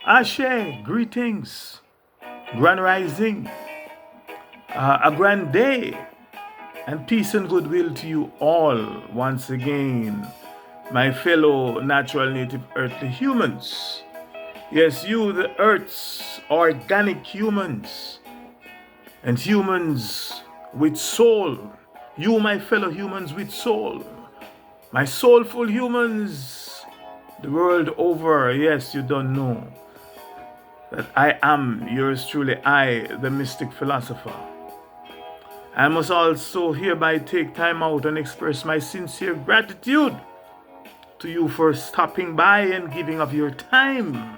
Ashe, greetings, grand rising, a grand day, and peace and goodwill to you all once again, my fellow natural native earthly humans. Yes, you, the Earth's organic humans, and humans with soul. You, my fellow humans with soul, my soulful humans, the world over. Yes, you don't know that I am yours truly, I, the Mystic Philosopher. I must also hereby take time out and express my sincere gratitude to you for stopping by and giving of your time,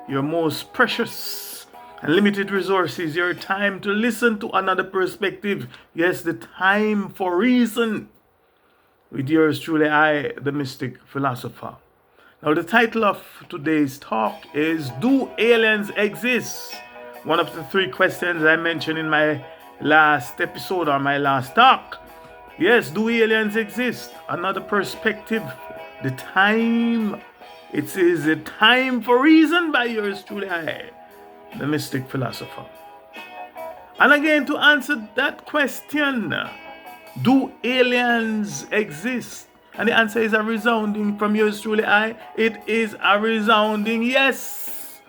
your most precious and limited resources, your time to listen to another perspective. Yes, the time for reason. With yours truly, I, the Mystic Philosopher. Now, the title of today's talk is Do Aliens Exist? One of the three questions I mentioned in my last episode or my last talk. Yes, do aliens exist? Another perspective. The time. It is a time for reason by yours truly, I, the Mystic Philosopher. And again, to answer that question, do aliens exist? And the answer is a resounding from yours truly, I. It is a resounding yes.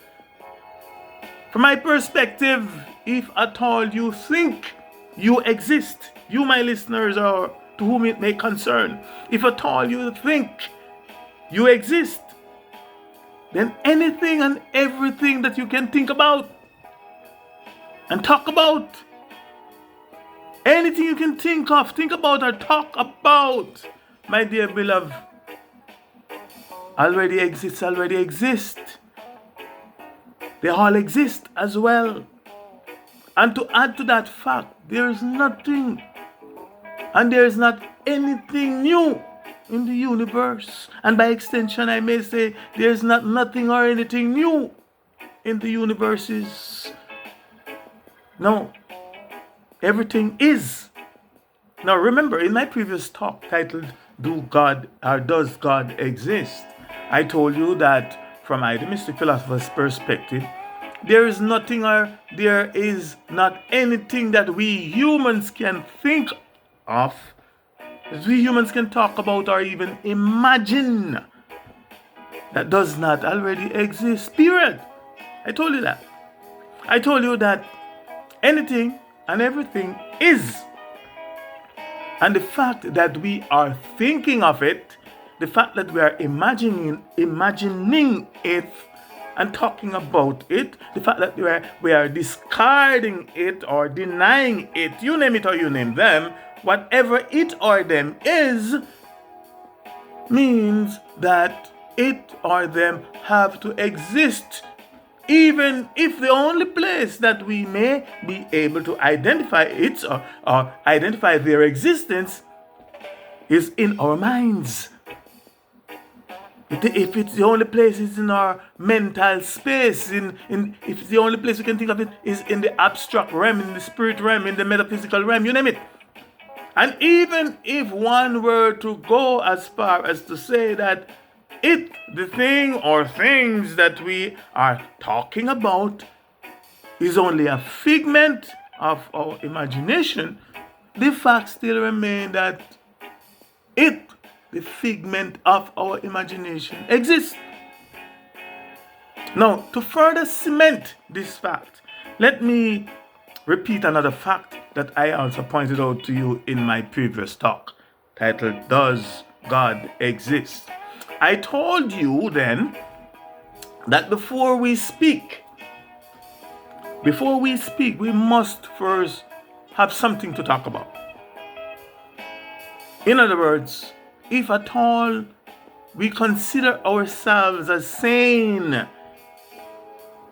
From my perspective, if at all you think you exist, you, my listeners, or to whom it may concern, if at all you think you exist, then anything and everything that you can think about and talk about, anything you can think of, think about, or talk about, my dear beloved, already exist. They all exist as well. And to add to that fact, there is nothing and there is not anything new in the universe. And by extension, I may say there is not nothing or anything new in the universes. No, everything is. Now remember, in my previous talk titled Does God Exist? I told you that from I, the Mystic Philosopher's perspective, there is nothing or there is not anything that we humans can think of, that we humans can talk about or even imagine, that does not already exist. Period. I told you that. I told you that anything and everything is. And the fact that we are thinking of it, the fact that we are imagining it and talking about it, the fact that we are discarding it or denying it, you name it or you name them, whatever it or them is, means that it or them have to exist, even if the only place that we may be able to identify it or identify their existence is in our minds. If it's the only place is in our mental space, if the only place we can think of it is in the abstract realm, in the spirit realm, in the metaphysical realm, you name it. And even if one were to go as far as to say that the thing or things that we are talking about is only a figment of our imagination, the fact still remains that the figment of our imagination, exists. Now, to further cement this fact, let me repeat another fact that I also pointed out to you in my previous talk, titled Does God Exist? I told you then that before we speak, we must first have something to talk about. In other words, if at all we consider ourselves as sane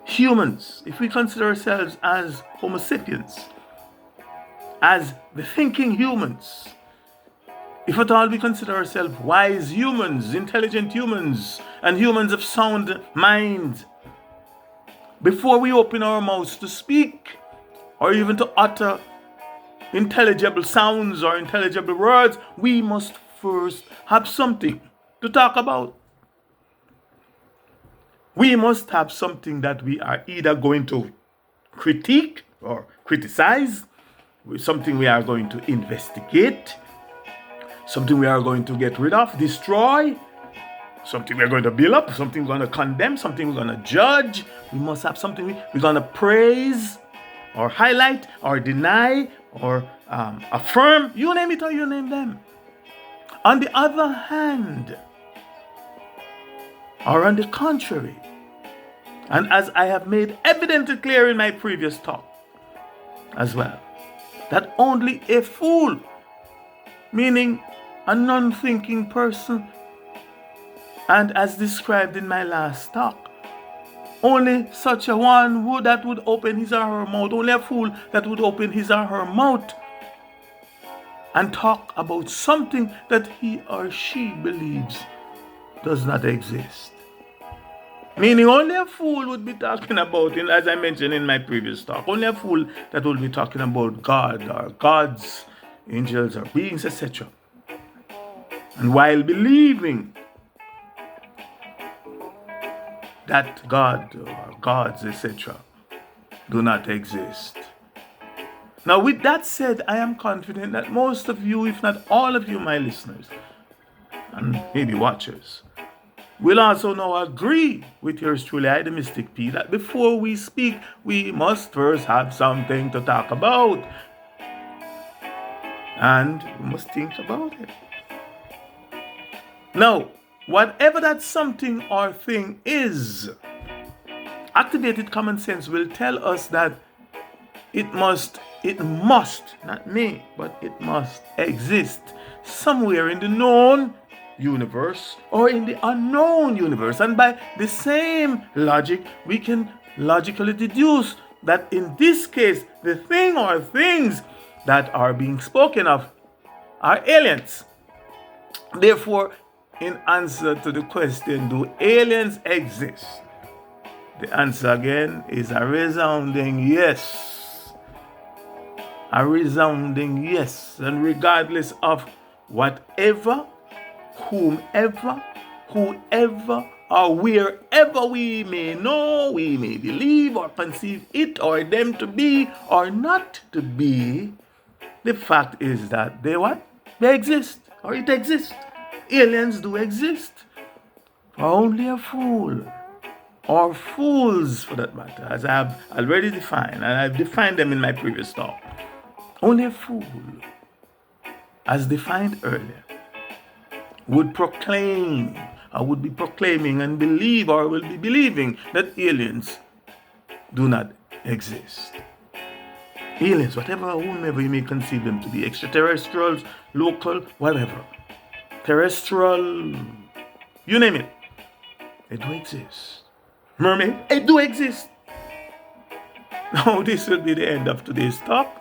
humans, if we consider ourselves as Homo sapiens, as the thinking humans, if at all we consider ourselves wise humans, intelligent humans, and humans of sound mind, before we open our mouths to speak or even to utter intelligible sounds or intelligible words, we must first have something to talk about. We must have something that we are either going to critique or criticize, something we are going to investigate, something we are going to get rid of, destroy, something we're going to build up, something we're going to condemn, something we're going to judge. We must have something we're going to praise or highlight or deny or affirm. You name it or you name them. On the other hand, or on the contrary, and as I have made evidently clear in my previous talk as well, that only a fool, meaning a non-thinking person, and as described in my last talk, only such a one that would open his or her mouth, only a fool that would open his or her mouth and talk about something that he or she believes does not exist. Meaning only a fool would be talking about, as I mentioned in my previous talk, only a fool that will be talking about God or gods, angels or beings, etc. And while believing that God or gods, etc., do not exist. Now, with that said, I am confident that most of you, if not all of you, my listeners, and maybe watchers, will also now agree with yours truly, I, the Mystic P, that before we speak, we must first have something to talk about. And we must think about it. Now, whatever that something or thing is, activated common sense will tell us that it must, not me, but it must exist somewhere in the known universe or in the unknown universe. And by the same logic, we can logically deduce that in this case, the thing or things that are being spoken of are aliens. Therefore, in answer to the question, do aliens exist? The answer again is a resounding yes. A resounding yes. And regardless of whatever, whomever, whoever, or wherever we may know, we may believe or conceive it or them to be or not to be, the fact is that they what? They exist, or it exists. Aliens do exist. For only a fool, or fools for that matter, as I have already defined, and I've defined them in my previous talk. Only a fool, as defined earlier, would proclaim, or would be proclaiming and believe, or will be believing that aliens do not exist. Aliens, whatever, whomever you may conceive them to be, extraterrestrials, local, whatever, terrestrial, you name it, they do exist. Mermaid, they do exist. Now, this will be the end of today's talk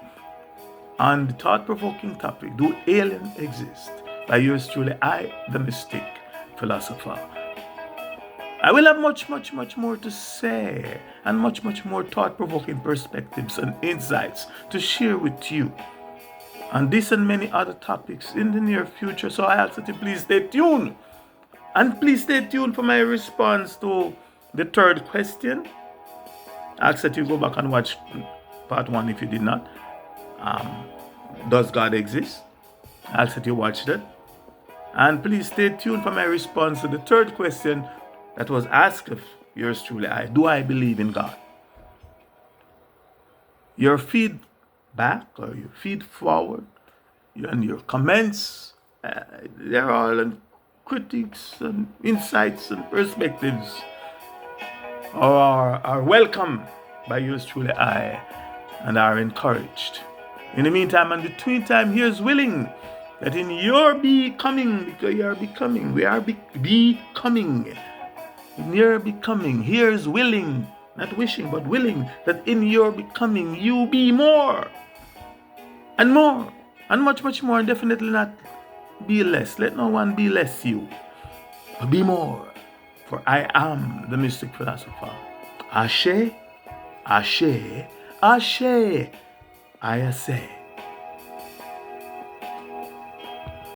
on the thought-provoking topic, do aliens exist? By yours truly, I, the Mystic Philosopher. I will have much, much, much more to say and much, much more thought-provoking perspectives and insights to share with you on this and many other topics in the near future. So I ask that you please stay tuned. And please stay tuned for my response to the third question. I ask that you go back and watch part 1 if you did not. Does God exist? I ask that you watch that. And please stay tuned for my response to the third question that was asked of yours truly, do I believe in God? Your feedback or your feed forward and your comments, they're all critiques and insights and perspectives are welcome by yours truly, and are encouraged. In the meantime and between time, here's willing that in your becoming, because you are becoming, we are becoming. In your becoming, here's willing, not wishing, but willing, that in your becoming you be more, and much, much more, and definitely not be less. Let no one be less you, but be more. For I am the Mystic Philosopher. Ashe, Ashe, Ashe, I say.